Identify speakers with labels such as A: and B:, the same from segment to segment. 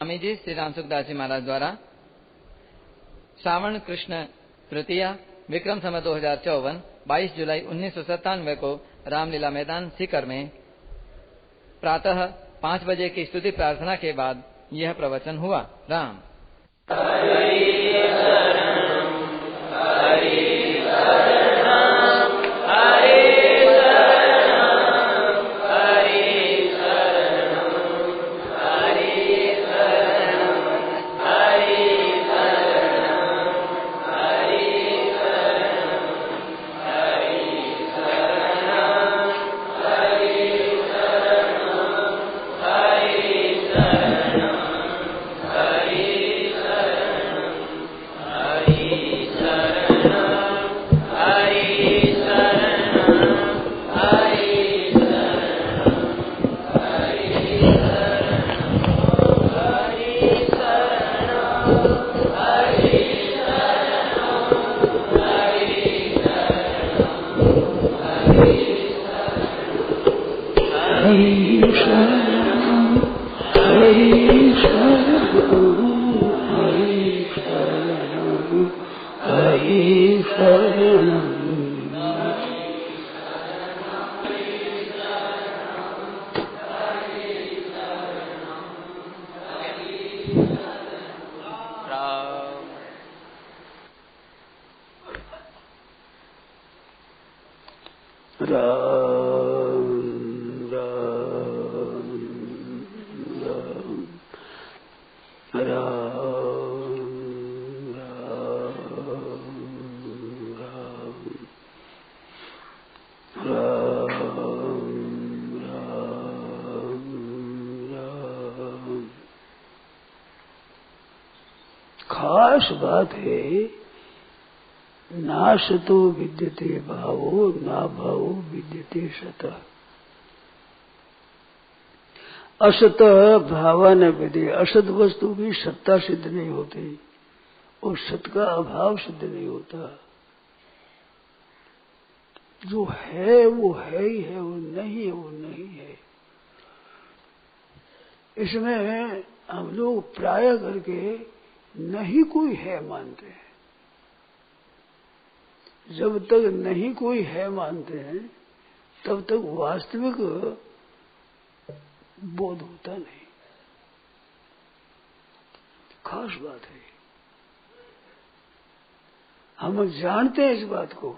A: स्वामी जी श्री राम सुखदास जी महाराज द्वारा श्रावण कृष्ण तृतीया विक्रम समय 2054 22 जुलाई 1997 को रामलीला मैदान सीकर में प्रातः 5 बजे की स्तुति प्रार्थना के बाद यह प्रवचन हुआ। राम
B: खास बात है, नाशतो विद्यते भावो ना भावो विद्यते सत। असत भावन विदे, असत वस्तु की सत्ता सिद्ध नहीं होती और सत का अभाव सिद्ध नहीं होता। जो है वो है ही है, वो नहीं है वो नहीं है। इसमें हम लोग प्राय करके नहीं कोई है मानते हैं। जब तक नहीं कोई है मानते हैं तब तक वास्तविक बोध होता नहीं। खास बात है, हम जानते हैं इस बात को,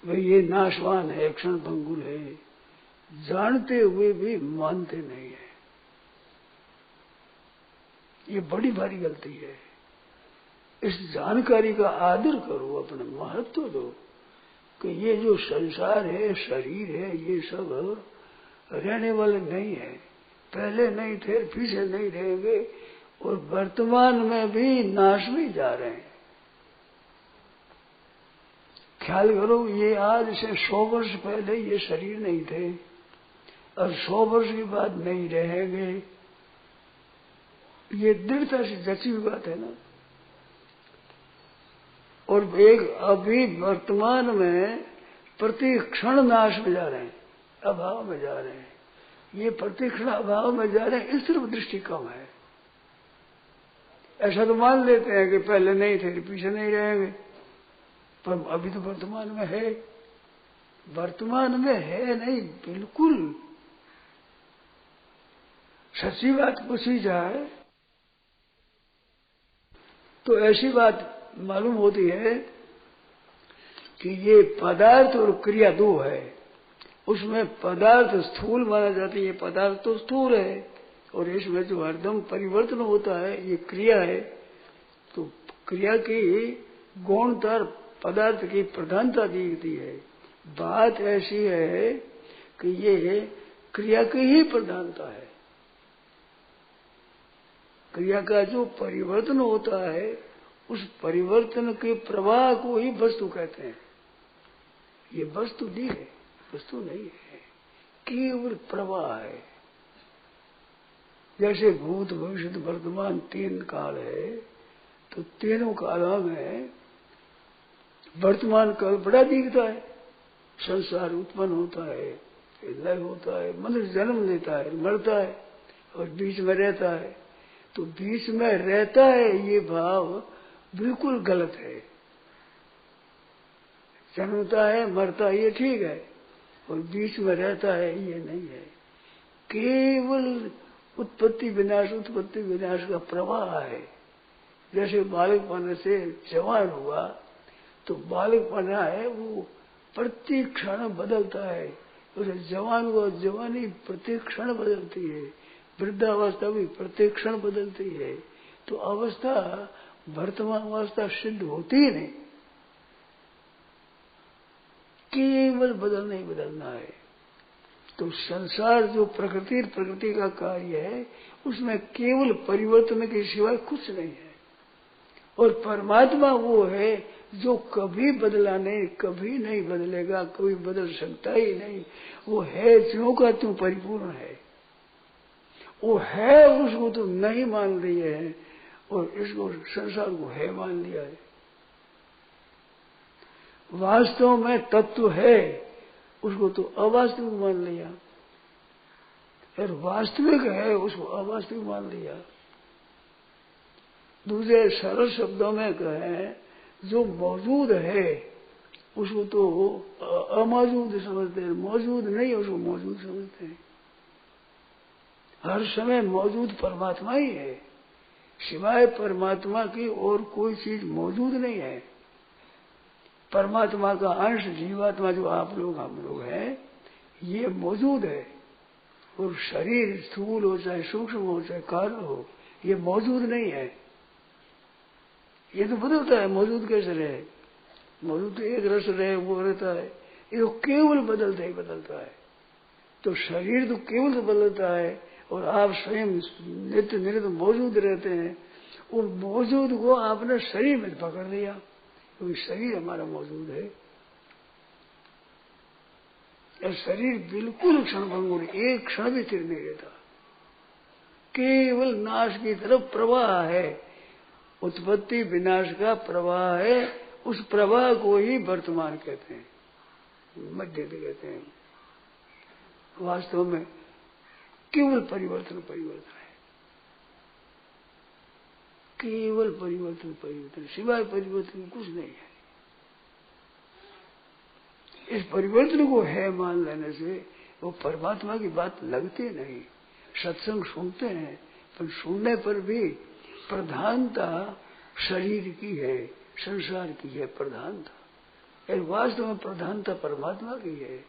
B: भाई ये नाशवान है, क्षण भंगुर है, जानते हुए भी मानते नहीं है। ये बड़ी भारी गलती है। इस जानकारी का आदर करो, अपना महत्व दो कि ये जो संसार है, शरीर है, ये सब रहने वाले नहीं है। पहले नहीं थे, पीछे नहीं रहेंगे और वर्तमान में भी नाश में जा रहे हैं। ख्याल करो, ये आज से 100 वर्ष पहले ये शरीर नहीं थे और 100 वर्ष के बाद नहीं रहेंगे। ये दृढ़ता से जची हुई बात है ना। और एक अभी वर्तमान में प्रति क्षण नाश में जा रहे हैं, अभाव में जा रहे हैं। ये प्रति क्षण अभाव में जा रहे हैं, इस तरफ दृष्टि कम है। ऐसा तो मान लेते हैं कि पहले नहीं थे, पीछे नहीं रहेंगे, पर अभी तो वर्तमान में है। वर्तमान में है नहीं, बिल्कुल सच्ची बात पूछी जाए तो ऐसी बात मालूम होती है कि ये पदार्थ और क्रिया दो है। उसमें पदार्थ स्थूल माना जाता है, ये पदार्थ तो स्थूल है, और इसमें जो हरदम परिवर्तन होता है ये क्रिया है। तो क्रिया की गौणता पदार्थ की प्रधानता दिखती है। बात ऐसी है कि ये क्रिया की ही प्रधानता है। क्रिया का जो परिवर्तन होता है उस परिवर्तन के प्रवाह को ही वस्तु कहते हैं। ये वस्तु नहीं है, वस्तु नहीं है, केवल प्रवाह है। जैसे भूत भविष्य वर्तमान 3 काल है, तो तीनों कालों में वर्तमान काल बड़ा दिखता है। संसार उत्पन्न होता है, लय होता है, मनुष्य जन्म लेता है, मरता है, और बीच में रहता है। तो बीच में रहता है ये भाव बिल्कुल गलत है। जन्मता है मरता है ये ठीक है, और बीच में रहता है ये नहीं है। केवल उत्पत्ति विनाश का प्रवाह है। जैसे बालकपन से जवान हुआ, तो बालकपना है वो प्रति क्षण बदलता है। उसे जवान हुआ, जवानी प्रति क्षण बदलती है, वृद्धावस्था भी प्रति क्षण बदलती है। तो अवस्था वर्तमान अवस्था सिद्ध होती ही नहीं, केवल बदलना ही बदलना है। तो संसार जो प्रकृति का कार्य है, उसमें केवल परिवर्तन के सिवाय कुछ नहीं है। और परमात्मा वो है जो कभी बदला नहीं, कभी नहीं बदलेगा, कभी बदल सकता ही नहीं। वो है ज्यों का त्यों परिपूर्ण है। वो है, उसको तो नहीं मान रही है, और इसको संसार को है मान लिया है। वास्तव में तत्व है, उसको तो अवास्तविक मान लिया, और वास्तविक है उसको अवास्तविक मान लिया। दूसरे सरल शब्दों में कहें, जो मौजूद है उसको तो अमौजूद समझते हैं, मौजूद नहीं उसको मौजूद समझते हैं। हर समय मौजूद परमात्मा ही है, सिवाय परमात्मा की और कोई चीज मौजूद नहीं है। परमात्मा का अंश जीवात्मा जो आप लोग हम लोग हैं, ये मौजूद है। और शरीर स्थूल हो चाहे सूक्ष्म हो चाहे कारण हो, ये मौजूद नहीं है। ये तो बदलता है, मौजूद कैसे रहे? मौजूद तो एक रस रहे वो रहता है, ये तो केवल बदलता ही बदलता है। तो शरीर तो केवल तो बदलता है, और आप स्वयं नित्य निरंतर मौजूद रहते हैं। वो मौजूद को आपने शरीर में पकड़ लिया, क्योंकि शरीर हमारा मौजूद है। और शरीर बिल्कुल क्षणभंगुर, एक क्षण भी स्थिर नहीं रहता, केवल नाश की तरफ प्रवाह है। उत्पत्ति विनाश का प्रवाह है, उस प्रवाह को ही वर्तमान कहते हैं, मध्य कहते हैं। वास्तव में केवल परिवर्तन है, केवल परिवर्तन, सिवाय परिवर्तन कुछ नहीं है। इस परिवर्तन को है मान लेने से वो परमात्मा की बात लगती नहीं। सत्संग सुनते हैं, पर सुनने पर भी प्रधानता शरीर की है, संसार की है प्रधानता। वास्तव में प्रधानता परमात्मा की है,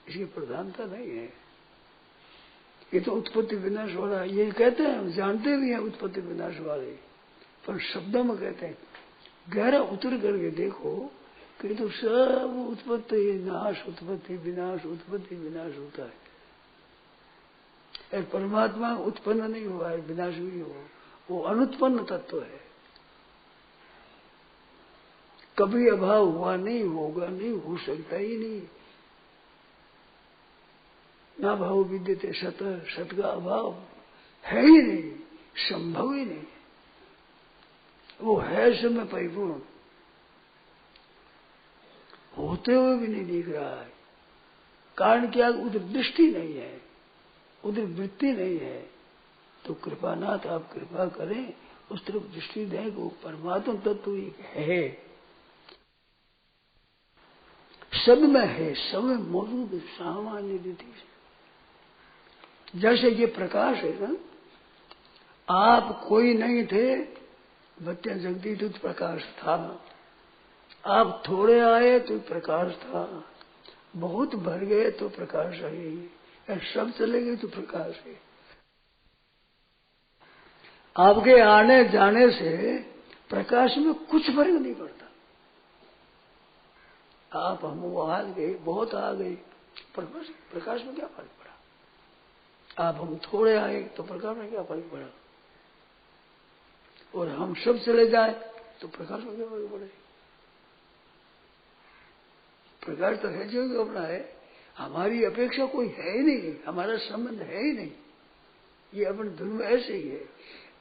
B: इसकी प्रधानता नहीं है। ये तो उत्पत्ति विनाश वाला ये कहते हैं, हम जानते भी हैं उत्पत्ति विनाश वाले, पर शब्दों में कहते हैं। गहरा उतर करके देखो कि तो सब उत्पत्ति विनाश होता है। परमात्मा उत्पन्न नहीं हुआ है, विनाश भी नहीं हुआ, वो अनुत्पन्न तत्व है। कभी अभाव हुआ नहीं, होगा नहीं, हो सकता ही नहीं। ना भाव विद्यते सत, सत का अभाव है ही नहीं, संभव ही नहीं। वो है सब में परिपूर्ण, होते हुए भी नहीं दिख रहा है। कारण क्या? उधर दृष्टि नहीं है, उधर वृत्ति नहीं है। तो कृपानाथ आप कृपा करें, उस तरफ दृष्टि दें कि वो परमात्मा तत्व एक है, सब में है, सब में मौजूद है, सामान्य रीति से। जैसे ये प्रकाश है ना, आप कोई नहीं थे, बत्तियां जगती थी तो प्रकाश था। आप थोड़े आए तो प्रकाश था, बहुत भर गए तो प्रकाश है, सब चले गए तो प्रकाश है। आपके आने जाने से प्रकाश में कुछ फर्क नहीं पड़ता। आप हम आ गए, बहुत आ गए, प्रकाश में क्या फर्क पड़ा? आप हम थोड़े आए तो प्रकाश में क्या फर्क पड़ा? और हम सब चले जाए तो प्रकाश में क्या फर्क पड़े? प्रकाश तो है जो अपना है, हमारी अपेक्षा कोई है ही नहीं, हमारा संबंध है ही नहीं। ये अपने धर्म ऐसे ही है।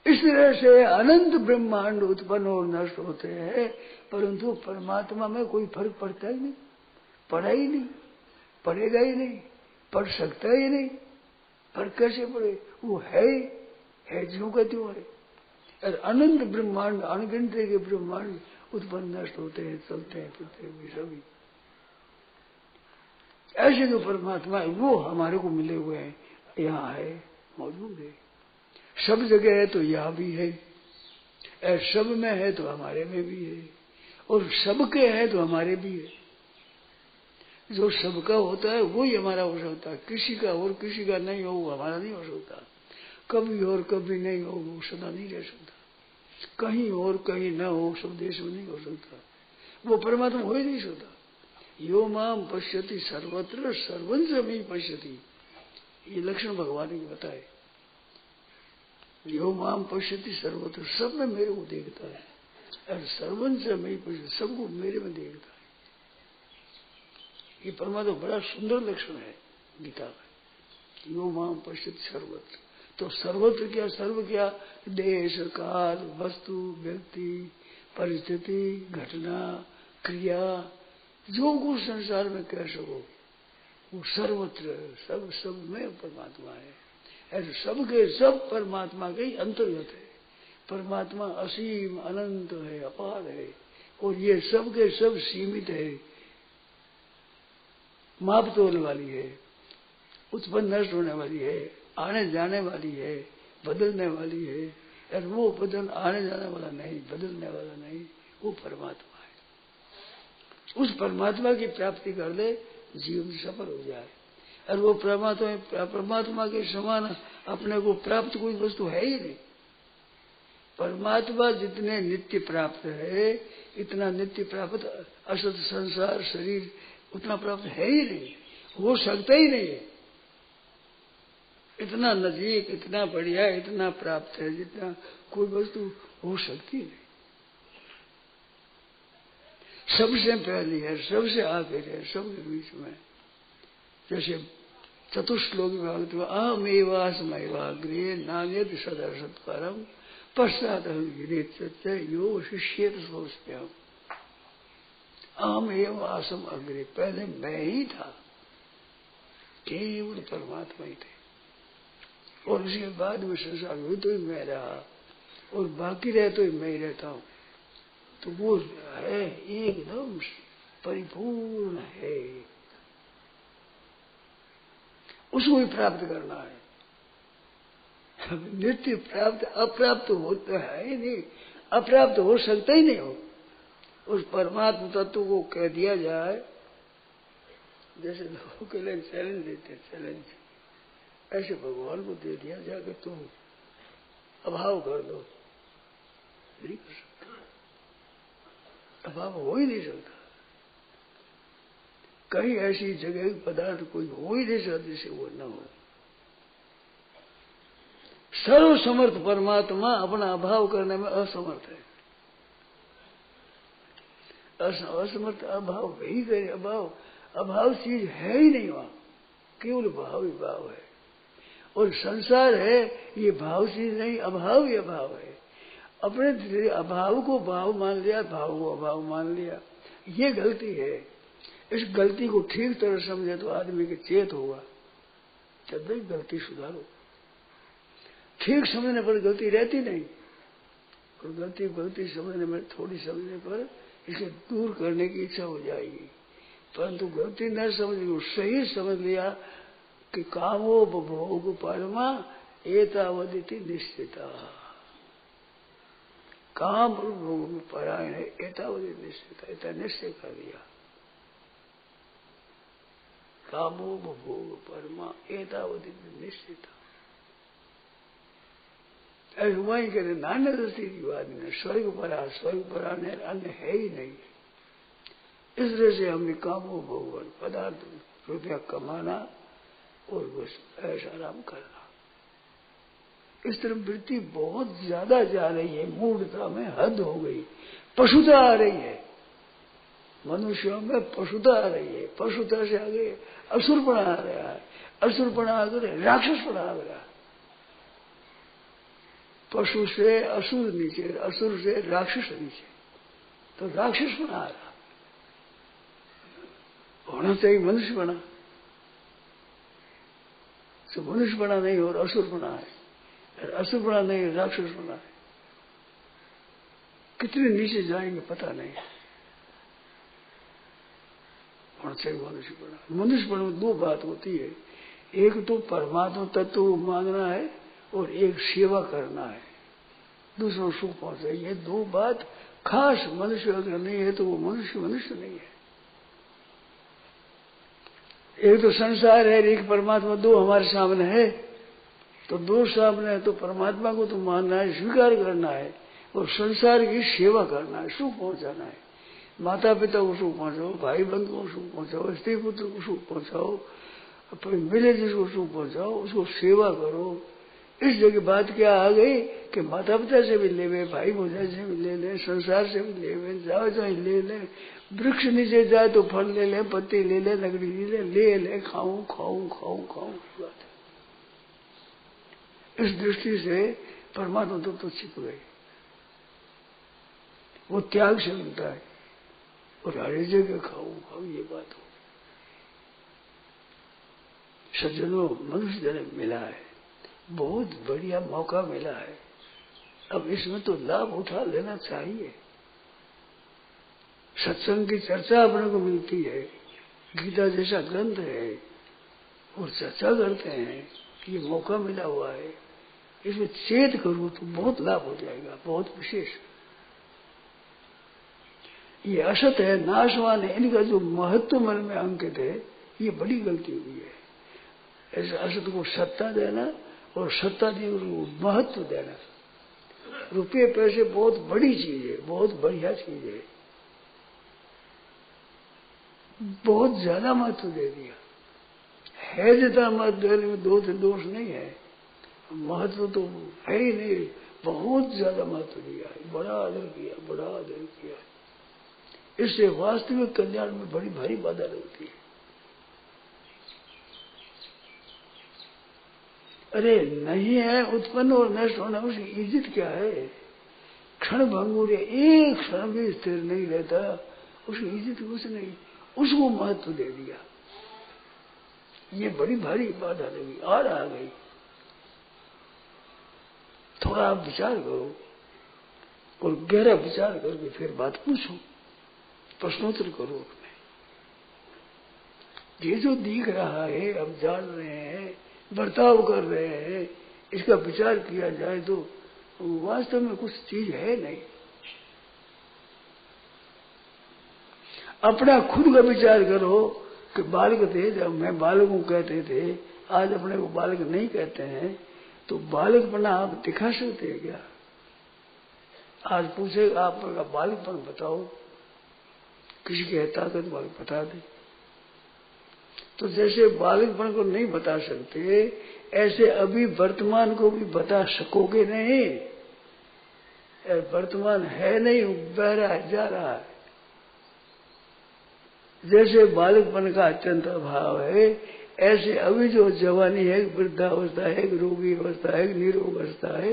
B: इस तरह से अनंत ब्रह्मांड उत्पन्न और नष्ट होते हैं, परंतु परमात्मा में कोई फर्क पड़ता ही नहीं, पड़ा ही नहीं, पड़ेगा ही नहीं, पड़ सकता ही नहीं। फर्क कैसे पड़े? वो है जो का त्यों है। और अनंत ब्रह्मांड, अनगिनत के ब्रह्मांड उत्पन्न नष्ट होते हैं, चलते हैं, फिरते हैं सभी। ऐसे जो परमात्मा है वो हमारे को मिले हुए हैं, यहाँ है, मौजूद है, सब जगह है तो यहाँ भी है, और सब में है तो हमारे में भी है, और सबके है तो हमारे भी है। जो सबका होता है वो ही हमारा हो सकता है, किसी का और किसी का नहीं हो वो हमारा नहीं हो सकता। कभी और कभी नहीं हो वो सदा नहीं रह सकता। कहीं और कहीं न हो सब देश में नहीं हो सकता, वो परमात्मा हो ही नहीं सकता। यो माम पश्यति सर्वत्र सर्वंच में पश्यति, ये लक्षण भगवान ने बताए। यो माम पश्यति सर्वत्र, सब में मेरे को देखता है, और सर्वंच में पश्यति, सबको मेरे में देखता है। ये परमात्मा बड़ा सुंदर लक्षण है गीता में। यो माम पश्यति सर्वत्र, तो सर्वत्र क्या, सर्व क्या, देश काल वस्तु व्यक्ति परिस्थिति घटना क्रिया जो कुछ संसार में कह सको वो सर्वत्र, सब में परमात्मा है। ऐसे सबके सब परमात्मा के ही अंतर्गत है। परमात्मा असीम अनंत है, अपार है, और ये सब के सब सीमित है, माप तोल वाली है, उत्पन्न नष्ट होने वाली है, आने जाने वाली है, बदलने वाली है। और वो बदल आने जाने वाला नहीं, बदलने वाला नहीं, वो परमात्मा है। उस परमात्मा की प्राप्ति कर ले, जीवन सफल हो जाए। और वो परमात्मा के समान अपने को प्राप्त कोई वस्तु है ही नहीं। परमात्मा जितने नित्य प्राप्त है, इतना नित्य प्राप्त असत संसार शरीर उतना प्राप्त है ही नहीं, हो सकता ही नहीं है। इतना नजीक, इतना बढ़िया, इतना प्राप्त है जितना कोई वस्तु हो सकती नहीं। सबसे पहली है, सबसे आखिर है, सबके बीच में। जैसे चतुश्लोक विभाग अहमेवास्मैवाग्रे नान्यद सदर्शत परम पश्चात योग शिष्य सोचते अहम एवं आसम अग्रे, पहले मैं ही था, केवल परमात्मा ही थे, और उसके बाद में संसार हुई तो ही मैं रहा, और बाकी रहे तो ही मैं ही रहता हूँ। तो वो है एकदम परिपूर्ण है, उसको भी प्राप्त करना है। नित्य प्राप्त अप्राप्त होता है ही नहीं, अप्राप्त हो सकता ही नहीं हो। उस परमात्मा तत्व को कह दिया जाए, जैसे लोगों के लिए चैलेंज देते, चैलेंज ऐसे भगवान को दे दिया जाए कि तुम अभाव कर दो, नहीं कर सकता, अभाव हो ही नहीं सकता। कहीं ऐसी जगह पदार्थ कोई हो ही नहीं सकता जिसे वो न हो। सर्वसमर्थ परमात्मा अपना अभाव करने में असमर्थ है। असमर्थ अभाव ही करे, अभाव चीज है ही नहीं वहां, केवल भाव ही भाव है। और संसार है ये भाव चीज नहीं, अभाव ही अभाव है। अपने अभाव को भाव मान लिया, भाव को अभाव मान लिया, ये गलती है। इस गलती को ठीक तरह समझे तो आदमी के चेत होगा, जब भी गलती सुधारो। ठीक समझने पर गलती रहती नहीं, और गलती समझने में थोड़ी समझने पर इसे दूर करने की इच्छा हो जाएगी। परंतु गलती न समझ, सही समझ लिया कि कामो भोग परमा एतावदिति निश्चिता, काम और भोग में परायण है, एतावदिति निश्चिता, इतना निश्चय कर दिया। कामो भोग परमा एतावदिति निश्चिता। ऐसे वही कहते नान्य दृष्टि की बात नहीं, स्वर्ग परा अन्य है ही नहीं। इस तरह से हमने कामो भोगन पदार्थ रुपया कमाना और बस ऐसा आराम करना, इस तरफ वृत्ति बहुत ज्यादा जा रही है। मूढ़ता में हद हो गई, पशुता आ रही है, मनुष्यों में पशुता आ रही है। पशुता से आगे असुरपणा आ रहा है, असुरपणा आगे राक्षसपणा आ रहा है। पशु से असुर नीचे, असुर से राक्षस नीचे, तो राक्षस बना रहा। होना चाहिए मनुष्य बना। तो मनुष्य बना नहीं और असुर बना है, असुर बना नहीं राक्षस बना है। कितने नीचे जाएंगे पता नहीं। और से मनुष्य बना, मनुष्य बना दो बात होती है, एक तो परमात्मा तत्व मांगना है और एक सेवा करना है, दूसरों सुख पहुंचे। ये दो बात खास मनुष्य अगर नहीं है तो वो मनुष्य मनुष्य नहीं है। एक तो संसार है, एक परमात्मा, दो हमारे सामने है। तो दो सामने है तो परमात्मा को तो मानना है, स्वीकार करना है और संसार की सेवा करना है, सुख पहुंचाना है। माता पिता को सुख पहुंचाओ, भाई बंधु को सुख पहुंचाओ, स्त्री पुत्र को सुख पहुंचाओ, अपने मिले जिसको सुख पहुंचाओ, उसको सेवा करो। इस जगह बात क्या आ गई कि माता पिता से भी ले, भाई भौजा से भी ले लें, संसार से भी ले, जाओ जाए ले लें, वृक्ष नीचे जाए तो फल ले लें, पत्ती ले लें, लकड़ी ले ले, खाऊं खाऊं खाऊं खाऊं बात। इस दृष्टि से परमात्मा तो छिप गए, वो त्याग से मिलता है और हर जगह खाऊं खाऊं ये बात हो। सज्जनों, मनुष्य जन्म मिला है, बहुत बढ़िया मौका मिला है, अब इसमें तो लाभ उठा लेना चाहिए। सत्संग की चर्चा अपने को मिलती है, गीता जैसा ग्रंथ है और चर्चा करते हैं कि ये मौका मिला हुआ है, इसमें चेत करूं तो बहुत लाभ हो जाएगा, बहुत विशेष। ये असत है, नाशवान है, इनका जो महत्व मन में अंकित है, ये बड़ी गलती हुई है। ऐसे असत को सत्ता देना और सत्ता दी उसको महत्व देना। रुपये पैसे बहुत बड़ी चीज है, बहुत बढ़िया चीज है, बहुत ज्यादा महत्व दे दिया है। जितना महत्व देने में दोष नहीं है, महत्व तो है ही नहीं, बहुत ज्यादा महत्व दिया है, बड़ा आदर किया, बड़ा आदर किया। इससे वास्तविक कल्याण में बड़ी भारी बाधा लगती है। अरे नहीं है उत्पन्न और नष्ट होना, उसकी इज्जत क्या है? क्षण भंगुर है, एक क्षण भी स्थिर नहीं रहता, उसकी इज्जत कुछ नहीं, उसको महत्व दे दिया। ये बड़ी भारी बाधा लगी, आड़ आ गई। थोड़ा आप विचार करो और गहरा विचार करके फिर बात पूछो, प्रश्नोत्तर करो अपने। ये जो दिख रहा है, अब जान रहे हैं, बर्ताव कर रहे हैं, इसका विचार किया जाए तो वास्तव में कुछ चीज है नहीं। अपना खुद का विचार करो कि बालक थे, जब मैं बालकों कहते थे, आज अपने को बालक नहीं कहते हैं, तो बालकपना आप दिखा सकते हैं क्या? आज पूछे आपका बालकपन बताओ, किसी की ताकत वाली बता दे। तो जैसे बालकपन को नहीं बता सकते, ऐसे अभी वर्तमान को भी बता सकोगे नहीं। वर्तमान है नहीं, बह रहा है, जा रहा है। जैसे बालकपन का अत्यंत अभाव है, ऐसे अभी जो जवानी है, वृद्धावस्था है, रोगी अवस्था है, निरोग अवस्था है,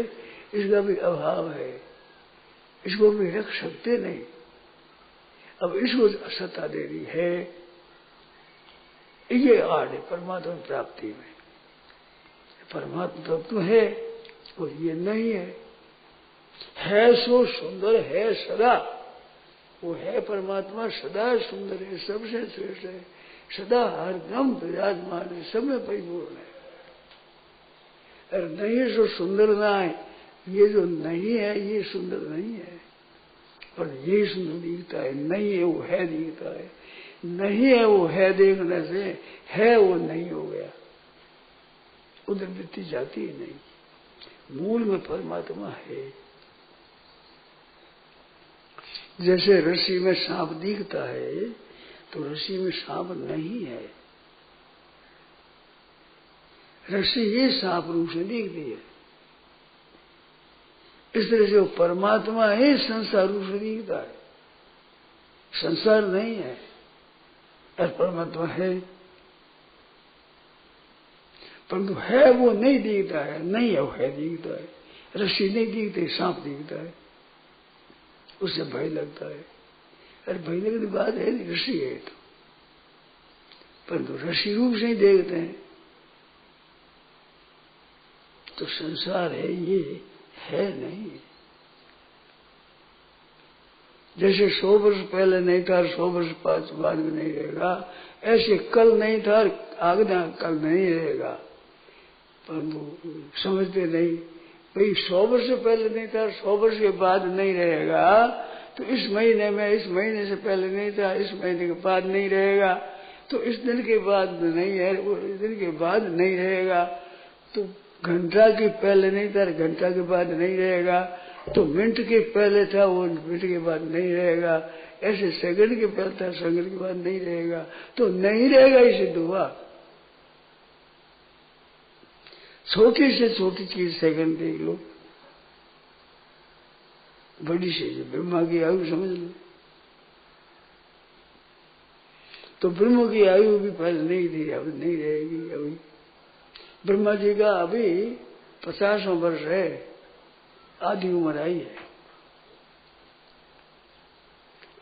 B: इसका भी अभाव है, इसको भी रख सकते नहीं। अब इसको सत्ता दे रही है, ये आड़ है परमात्मा प्राप्ति में। परमात्मा तत्व है और ये नहीं है सो सुंदर है सदा, वो है परमात्मा, सदा सुंदर है, सबसे श्रेष्ठ है, सदा हर दम विराजमान है, सब में परिपूर्ण है। और नहीं सो सुंदर ना है, ये जो नहीं है ये सुंदर नहीं है, पर ये सुंदर दिखता है, नहीं है वो है दिखता है, नहीं है वो है देखने से है वो नहीं हो गया, उधर वृत्ति जाती ही नहीं। मूल में परमात्मा है। जैसे रस्सी में सांप दिखता है तो रस्सी में सांप नहीं है, रस्सी ये सांप रूप से दिखती है। इस तरह से वो परमात्मा है, संसार रूप से दिखता है, संसार नहीं है और परमात्मा है, परंतु है वो नहीं दिखता है, नहीं है वो है दिखता है। रस्सी नहीं दिखती, सांप दिखता है, उससे भय लगता है। अरे भय लगने की बात है नहीं, रस्सी है तो, परंतु रस्सी रूप से ही देखते हैं। तो संसार है, ये है नहीं। जैसे 100 वर्ष पहले नहीं था, 100 वर्ष बाद में नहीं रहेगा, ऐसे कल नहीं था, आगे कल नहीं रहेगा। परंतु समझते नहीं भाई, 100 वर्ष पहले नहीं था, 100 वर्ष के बाद नहीं रहेगा, तो इस महीने में, इस महीने से पहले नहीं था, इस महीने के बाद नहीं रहेगा, तो इस दिन के बाद नहीं है, इस दिन के बाद नहीं रहेगा, तो घंटा के पहले नहीं था, घंटा के बाद नहीं रहेगा, तो मिनट के पहले था, वो मिनट के बाद नहीं रहेगा, ऐसे सेकंड के पहले था, सेकंड के बाद नहीं रहेगा, तो नहीं रहेगा, इसे दुआ। छोटी से छोटी चीज सेकंड देख लो, बड़ी से ब्रह्मा की आयु समझ लो, तो ब्रह्मा की आयु भी पहले नहीं थी, अब नहीं रहेगी। अभी ब्रह्मा जी का अभी 50वां वर्ष है, आधी उम्र आई है।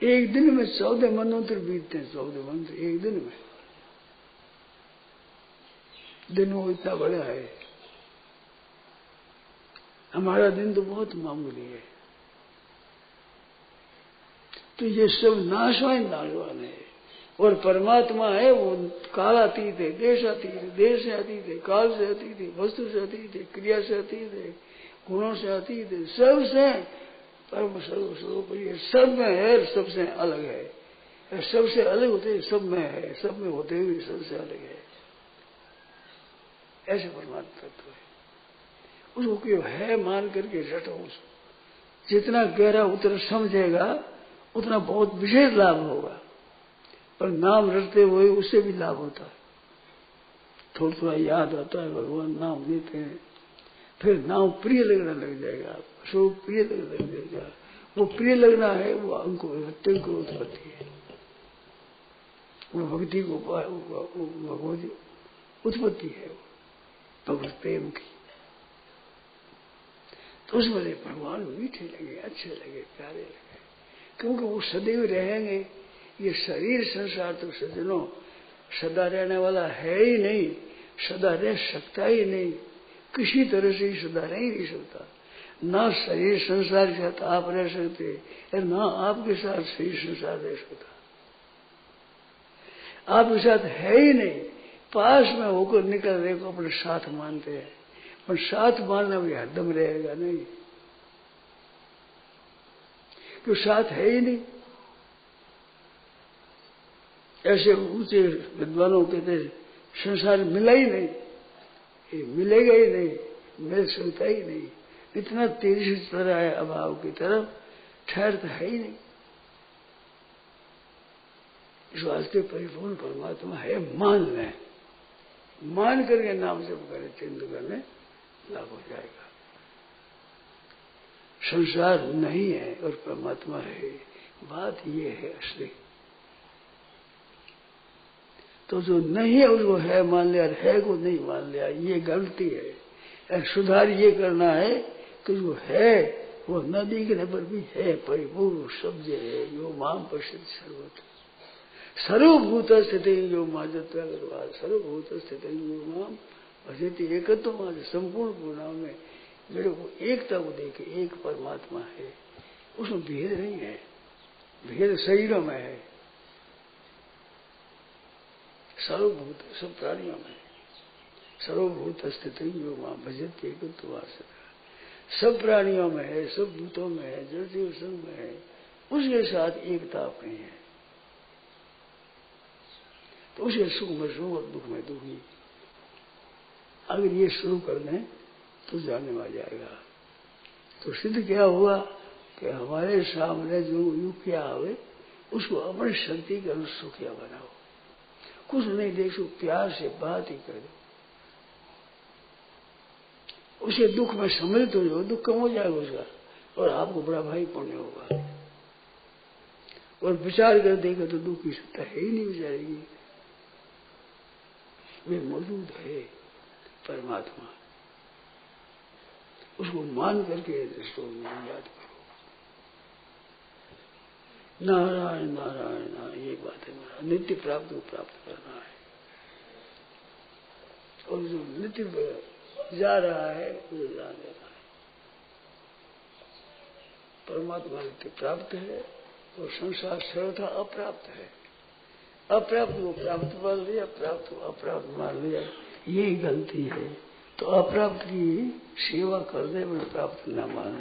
B: एक दिन में 14 मनोत्र बीतते हैं, 14 मंत्र एक दिन में। दिन वो इतना बड़ा है, हमारा दिन तो बहुत मामूली है। तो ये सब नाशवान है, और परमात्मा है वो कालातीत है, देशातीत है, देश से अतीत है, काल से अतीत है, वस्तु से अतीत है, क्रिया से अतीत है, गुणों से अतीत है, सबसे परम सर्वोपरि, सब में है, सबसे अलग है। सबसे अलग होते सब में है, सब में होते हुए सबसे अलग है। ऐसे परमात्मा तत्व है, उसको क्यों है मान करके रटो। उसको जितना गहरा उतर समझेगा उतना बहुत विशेष लाभ होगा, पर नाम रटते हुए उससे भी लाभ होता है। थोड़ा थोड़ा याद आता है, भगवान नाम देते हैं, फिर नाम प्रिय लगना लग जाएगा, स्वरूप प्रिय लगने लग जाएगा। वो प्रिय लगना है, वो अंको भक्ति को उत्पत्ति है, वो भक्ति को भगवती उत्पत्ति है, भगवत प्रेम की। तो उस वजह भगवान मीठे लगे, अच्छे लगे, प्यारे लगे, क्योंकि वो सदैव रहेंगे। ये शरीर संसार तो सज्जनों सदा रहने वाला है ही नहीं, सदा रह सकता ही नहीं, किसी तरह से ही सदा नहीं सकता। ना शरीर संसार के साथ आप रह सकते, और ना आपके साथ शरीर संसार रह सकता। आपके साथ है ही नहीं, पास में होकर निकल रहे को अपने साथ मानते हैं, पर साथ मानना भी हरदम रहेगा नहीं, क्यों साथ है ही नहीं। ऐसे ऊंचे विद्वानों कहते संसार मिला ही नहीं, ये मिलेगा ही नहीं, मिल सकता ही नहीं, इतना तेजी से चल रहा है अभाव की तरफ, ठहरता है ही नहीं। इस वास्ते परिपूर्ण परमात्मा है, मान लें, मान करके नाम जप करें, चिंतन करने लाभ हो जाएगा। संसार नहीं है और परमात्मा है, बात ये है असली। तो जो नहीं है उसको है मान लिया, है को नहीं मान लिया, ये गलती है। सुधार ये करना है कि जो है वो न दिखने पर भी है, परिपूर्ण शब्द है, यो माम पश्यति सर्वत्र सर्वभूत स्थिति यो माजत्वा, सर्वभूत स्थिति यो माम भजति एकत्व माज, संपूर्ण पूर्णा में मेरे को एकता को देखे, एक परमात्मा है, उसमें भेद नहीं है, भेद शरीरों में है, सर्वभूत सब प्राणियों में, सर्वभूत स्थिति यो मां भजति एकत्व वासना, सब प्राणियों में है, सब भूतों में है, जल जीव सब में है, उसके साथ एकता अपनी है। तो उसे सुख में सुख और दुख में दुखी, अगर ये शुरू कर दें तो जानने में आ जाएगा। तो सिद्ध क्या हुआ कि हमारे सामने जो युग क्या आवे उसको अपनी शक्ति के अनुसार सुखिया बनाओ, कुछ नहीं देखो, प्यार से बात ही कर दो, उसे दुख में सम्मिलित हो जाओ, दुख कम हो जाएगा उसका, और आपको बड़ा भाई पुण्य होगा। और विचार कर देगा तो दुख की सत्ता है ही नहीं विचारेगी, वे मौजूद है परमात्मा, उसको मान करके इसको याद करो, नारायण नारायण नारायण, ये बात है मेरा नित्य प्राप्त को प्राप्त करना है। और जो नित्य जा रहा है उसे जाने रहा है। परमात्मा नित्य प्राप्त है और संसार सर्वथा अप्राप्त है। अप्राप्त को प्राप्त मान लिया, प्राप्त को अप्राप्त मान लिया, यही गलती है। तो अप्राप्त की सेवा करने में प्राप्त न माने।